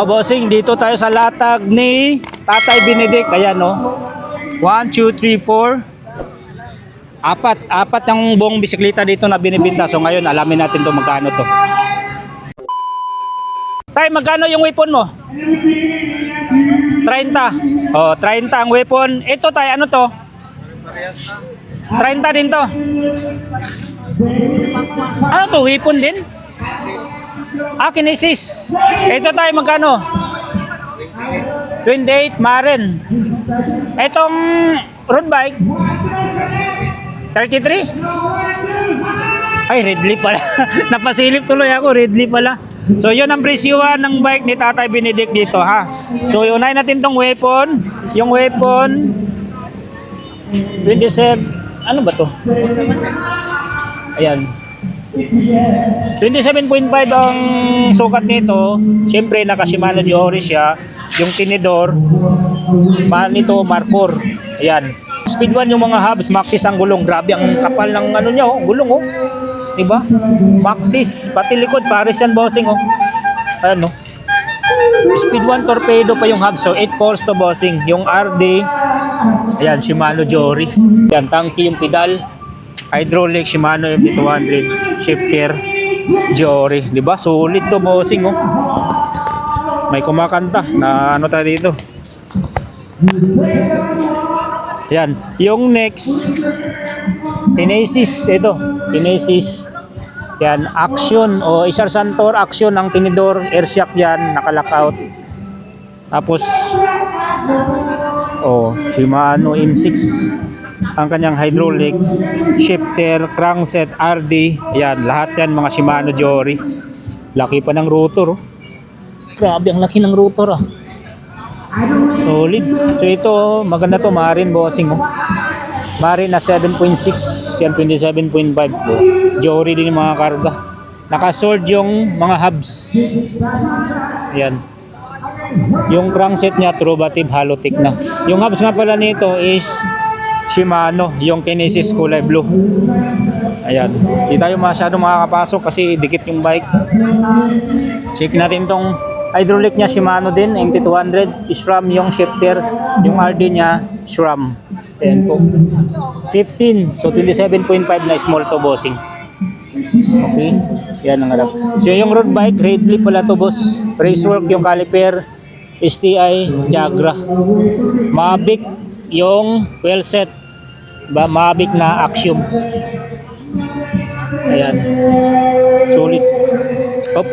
Bossing, dito tayo sa latag ni Tatay Benedict. Ayan, no? 1, 2, 3, 4. Apat ang buong bisikleta dito na binibinta. So ngayon, alamin natin to magkano to. Tay, magkano yung weapon mo? 30. Oh, 30 ang weapon. Ito tay, ano to? 30 din to. Ano to, weapon din? Kinesis. Ito tayo magkano? 28 Maren. Itong road bike 33. Ay, Ridley pala. Napasilip tuloy ako, Ridley pala. So yun ang presyuhan ng bike ni Tatay Benedict dito, ha. So unahin natin tong weapon. Yung weapon 27. Ano ba to? Ayan, 27.5 ang sukat nito. Siyempre naka Shimano Jory siya. Yung tinidor nito Marcor. Ayan, speed 1 yung mga hubs. Maxxis ang gulong. Grabe ang kapal ng ano niya, oh. Gulong, oh. Diba? Maxxis. Pati likod pares yan, bossing, oh. Ano? Speed 1 torpedo pa yung hubs. So 8 poles to, bossing. Yung RD, ayan, Shimano Jory. Yan, tanki yung pedal. Hydraulic, Shimano MT200. Shifter, Jory. Diba? Solid to, bossing, oh. May kumakanta na ano tayo dito. Yan. Yung next, Kinesis. Ito, Kinesis. Yan, Action o Isar Santor Action ang tinidor. Air shock yan, naka-lockout. Tapos, Shimano M6 ang kanyang hydraulic, shifter, crankset, RD. Yan, lahat yan mga Shimano Jory. Laki pa ng rotor, oh. Grabe ang laki ng rotor, ah. Solid. So ito, maganda to, Marin, bossing, oh. Marin na 7.6, yan 27.5, oh. Jory din yung mga karga. Naka-sold yung mga hubs. Yan. Yung crankset niya, Trubative Halotic na. Yung hubs nga pala nito is Shimano, yung Kinesis kulay blue. Ayan. Hindi tayo masyado makakapasok kasi dikit yung bike. Check natin tong hydraulic niya, Shimano din, MT200. SRAM yung shifter. Yung RD niya, SRAM. Ayan po. 15. So 27.5 na small to, bossing. Okay. Yan ang harap. So yung road bike, Ridley pala to, boss. Racework yung caliper. STI, Jagra. Mavic yung well set. Mavic na Axiom. Ayan. Solid. Hop.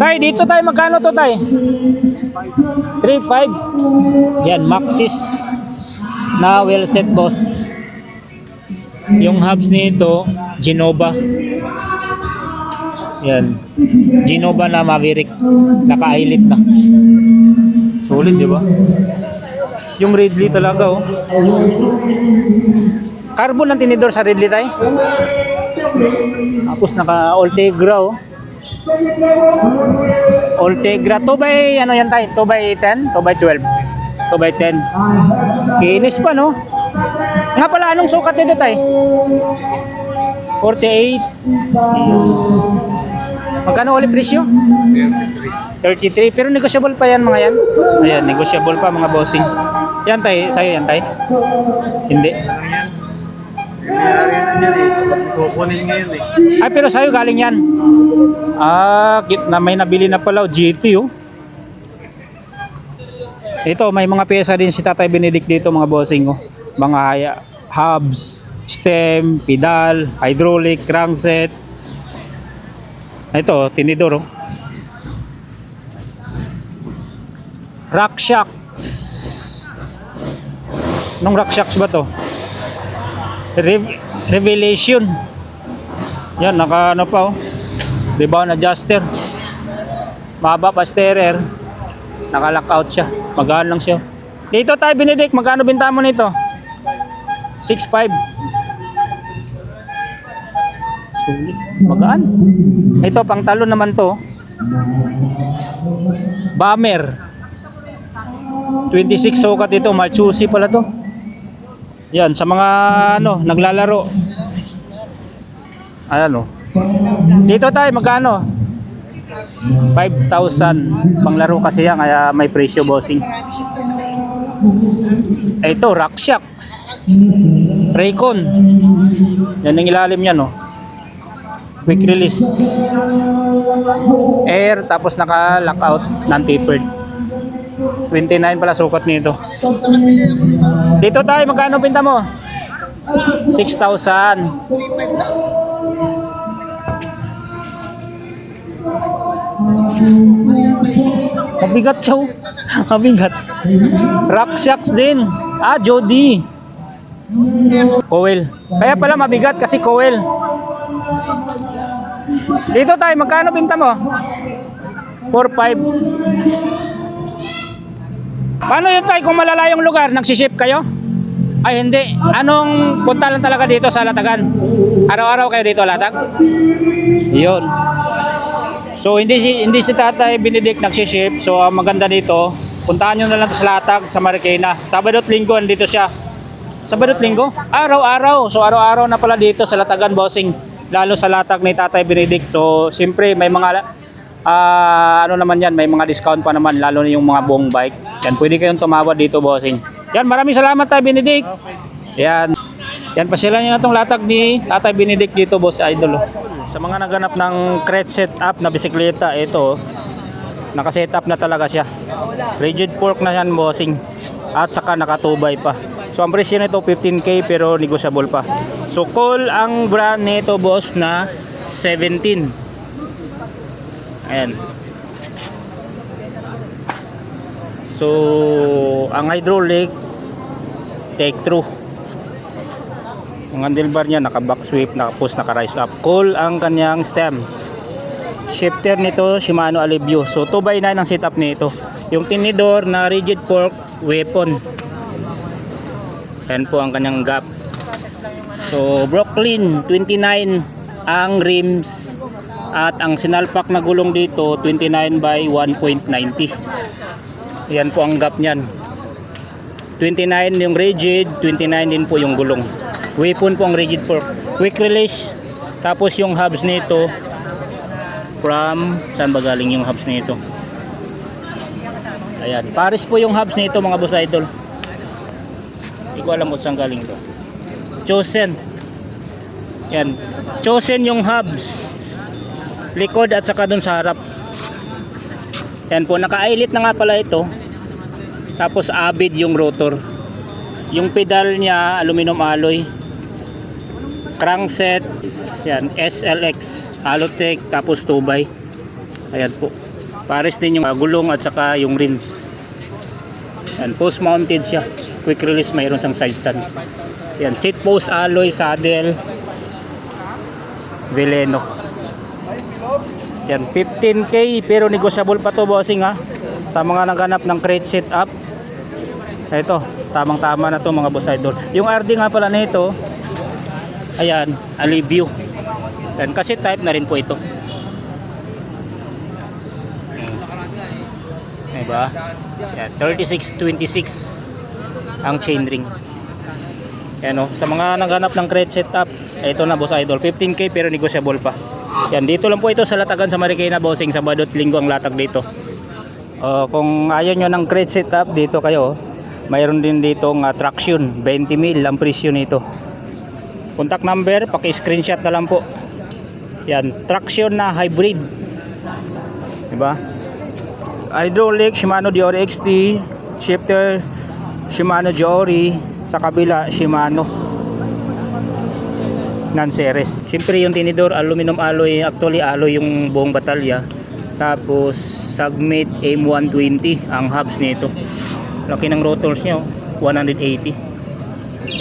Tay, dito tayo magkano to, tay? 3.5. Yan, Maxxis na well set, boss. Yung hubs nito, Genova. Yan. Genova na Maverick. Naka-eyelet na. Solid, di ba? Yung Ridley talaga, oh. Carbon ang tinidor sa Ridley, tay. Tapos naka Ultegra, oh. Ultegra 2 by ano yan, tay? 2 by 10? 2 by 12? 2 by 10. Kinis pa, no? Nga pala, anong sukat nito, tay? 48. Magkano ulit presyo? 33. Pero negotiable pa yan, mga yan. Ayan, negotiable pa, mga bossing. Yan, tay. Sa'yo yan, tay? Hindi. Kukunin ngayon, Ay, pero sa'yo galing yan. May nabili na pala, GT, oh. Ito, may mga pyesa din si Tatay Benedict dito, mga bossing, oh. Mga hubs, stem, pedal, hydraulic, crankset. Ito, tinidor, oh. Rock shocks. Anong rock shocks ba to? Revelation. Yan, naka ano pa, oh. Rebound adjuster. Mahaba pa steerer. Naka-lockout siya. Magaan lang siya. Dito tayo, Benedict, magkano binta mo nito? 6.5. Sulit. Magaan. Ito, pang talon naman to. Bomber. 26 sukat ito. Marchusi pala to. Yan, sa mga ano, naglalaro. Ayan, oh. Dito tayo, magkano? 5,000. Panglaro kasi yan, kaya may presyo, bossing. Ito, RockShox. Raycon. Yan ang ilalim niya, no? Quick release. Air, tapos naka-lockout, non-tapered. 29 pala sukat nito. Dito tayo, magkano pinta mo? 6,000. Mabigat siya. Mabigat. RockShox din. Jody. Coil. Kaya pala mabigat kasi coil. Dito tayo, magkano pinta mo? 4,500. Paano yun tayo kung malalayong lugar? Nagsiship kayo? Ay hindi. Anong punta lang talaga dito sa Latagan? Araw-araw kayo dito Latag? Yun. So hindi si Tatay Benedict nagsiship. So ang maganda dito, puntahan nyo na lang sa Latag, sa Marikina. Sabado at Linggo andito siya. Sabado at Linggo? Araw-araw. So araw-araw na pala dito sa Latagan, bossing. Lalo sa Latag ni Tatay Benedict. So siyempre may mga ano naman yan, may mga discount pa naman, lalo na yung mga buong bike. Yan, pwede kayong tumawad dito, bossing. Yan, maraming salamat Tay Benedict. Yan. Yan, pasyalan nyo na itong Latag ni Tatay Benedict dito, boss idol. Sa mga naganap ng crate setup na bisikleta, ito, naka-setup na talaga siya. Rigid fork na yan, bossing. At saka nakatubay pa. So ang presyo nito 15k pero negotiable pa. So call ang brand nito, boss, na 17. Ayan. So ang hydraulic take through. Ang handlebar niya naka back sweep, naka-push, naka-rise up. Cool ang kanyang stem. Shifter nito Shimano Alivio. So 2x9 ang setup nito. Yung tinidor na rigid fork weapon. Ayan po ang kanyang gap. So Brooklyn 29 ang rims. At ang sinalpak na gulong dito 29 by 1.90. Yan po ang gap niyan. 29 yung rigid, 29 din po yung gulong. Weapon po ang rigid fork. Quick release. Tapos yung hubs nito from saan ba galing yung hubs nito? Ayan, Paris po yung hubs nito, mga boss idol. Hindi ko alam kung saan galing to. Chosen. Yan. Chosen yung hubs. Likod at saka dun sa harap. Yan po, naka-eyelet na nga pala ito. Tapos Avid yung rotor. Yung pedal niya aluminum alloy. Crankset yan, SLX Alotech, tapos 2x. Ayan po. Pares din yung gulong at saka yung rims. Yan, post mounted siya. Quick release, mayroon siyang side stand. Yan, seat post alloy, saddle Veleno. Yan, 15k pero negotiable pa to, bossing, ha, sa mga naghanap ng crate setup. Ito, tamang tama na to, mga boss idol. Yung RD nga pala nito, ayan, Alivio. Yan, kasi type na rin po ito. Diba? Yan, 3626 ang chainring. Yan, oh, sa mga naghanap ng crate setup, ito na, boss idol, 15k pero negotiable pa. Yan, dito lang po ito sa Latagan sa Marikina, bossing. Sabado at Linggo ang latag dito. Kung ayaw nyo ng crate setup, dito kayo. Mayroon din dito ng traction, 20 mil ang presyo nito. Contact number, paki-screenshot na lang po. Yan, traction na hybrid. Diba? Hydraulic, Shimano Diori XT. Shifter, Shimano Diori. Sa kabila, Shimano non-series. Siyempre yung tinidor, aluminum alloy. Actually, alloy yung buong batalya. Tapos, Submit M120 ang hubs nito. Laki ng rotors nyo, 180.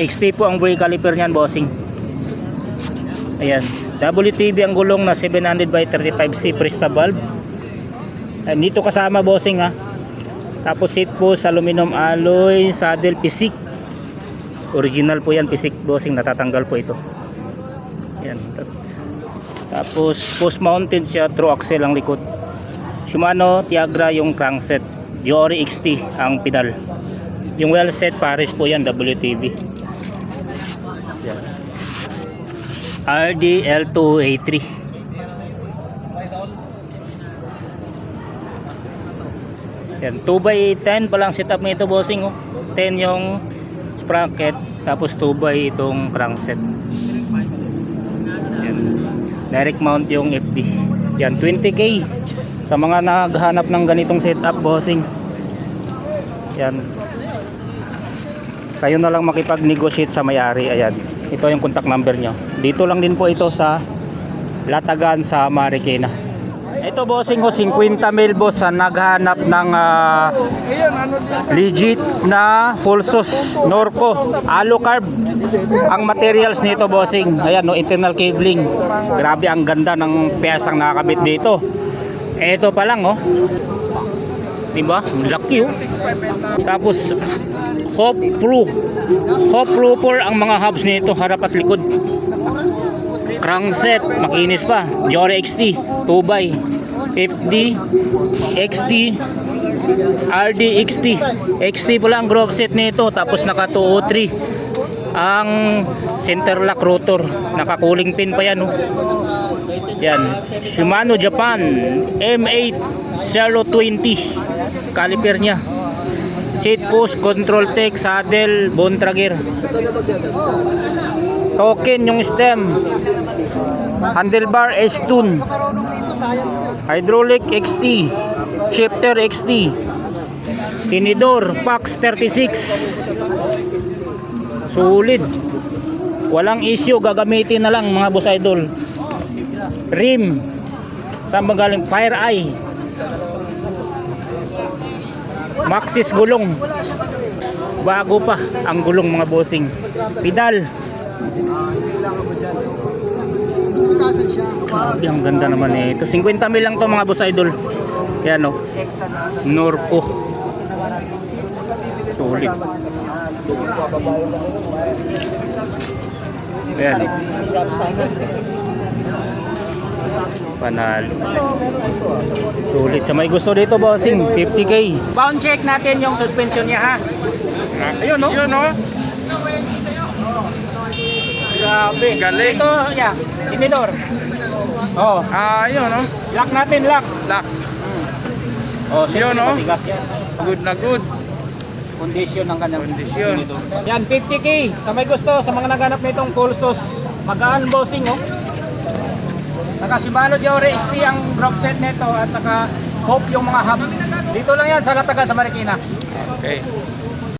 XT po ang brake caliper nyan, bossing. Ayan, WTB ang gulong na 700 by 35C Presta valve. And dito kasama, bossing, ha. Tapos seat post, aluminum alloy, saddle pisik. Original po yan, pisik, bossing, natatanggal po ito. Ayan. Tapos post mounted siya, through axle ang likod. Shimano Tiagra yung crankset. Diori XT ang pedal. Yung well set Paris po yan, WTV. Yan. RD L2A3. Yan, 2x10 pa lang setup nito bossing oh. 10 yung sprocket, tapos 2x itong crankset. Yan. Direct mount yung FD. Yan, 20k sa mga naghahanap ng ganitong setup bossing. Yan. Kayo na lang makipag-negotiate sa may-ari. Ayan. Ito yung contact number nyo. Dito lang din po ito sa Latagan sa Marikina. Ito bossing ko 50 mil boss sa naghanap ng legit na Fulsos Norco Alucarb. Ang materials nito bossing, ayan no, internal cabling. Grabe ang ganda ng piyesang nakakabit dito. Ito pa lang oh. Diba? Laki oh. Tapos Hope Proofer ang mga hubs nito, harap at likod. Crankset, makinis pa. Jory XT 2x, FD XT, RD XT. XT pala ang groove set nito. Tapos naka 203 ang center lock rotor. Naka cooling pin pa yan oh. Yan, Shimano Japan M8 020 caliper nya. Seat post, control tech, saddle, bone tracker. Token yung stem. Handlebar S-Tune. Hydraulic XT. Shifter XT. Tinidor Pax 36. Solid. Walang issue, gagamitin na lang mga boss idol. Rim. Saan ba galing? Fire Eye. Maxis gulong. Bago pa ang gulong mga bossing. Pedal. Grabe, ang ganda naman ito. 50 mil lang to mga boss idol. Yan o. Norco. Solid. Yan. Panalo. Sulit. Sa may gusto dito bossing, 50k. Bound check natin yung suspension niya ha. Ayun no? Ayun no? Grabe. Galing. Ito, yeah. Tinidor. Oh. Ayun no? Lock natin, lock. Lock. Oh, sino Yun, no? matigas yan. Good na good. Condition ng kanyang Kondisyon. tinidor. Yan, 50k. Sa may gusto, sa mga naghanap nitong Fulsos, magaan bossing oh. Naka Shimano Jory XT ang drop set nito at saka Hope yung mga hub. Dito lang yan sa Latagan sa Marikina. Okay.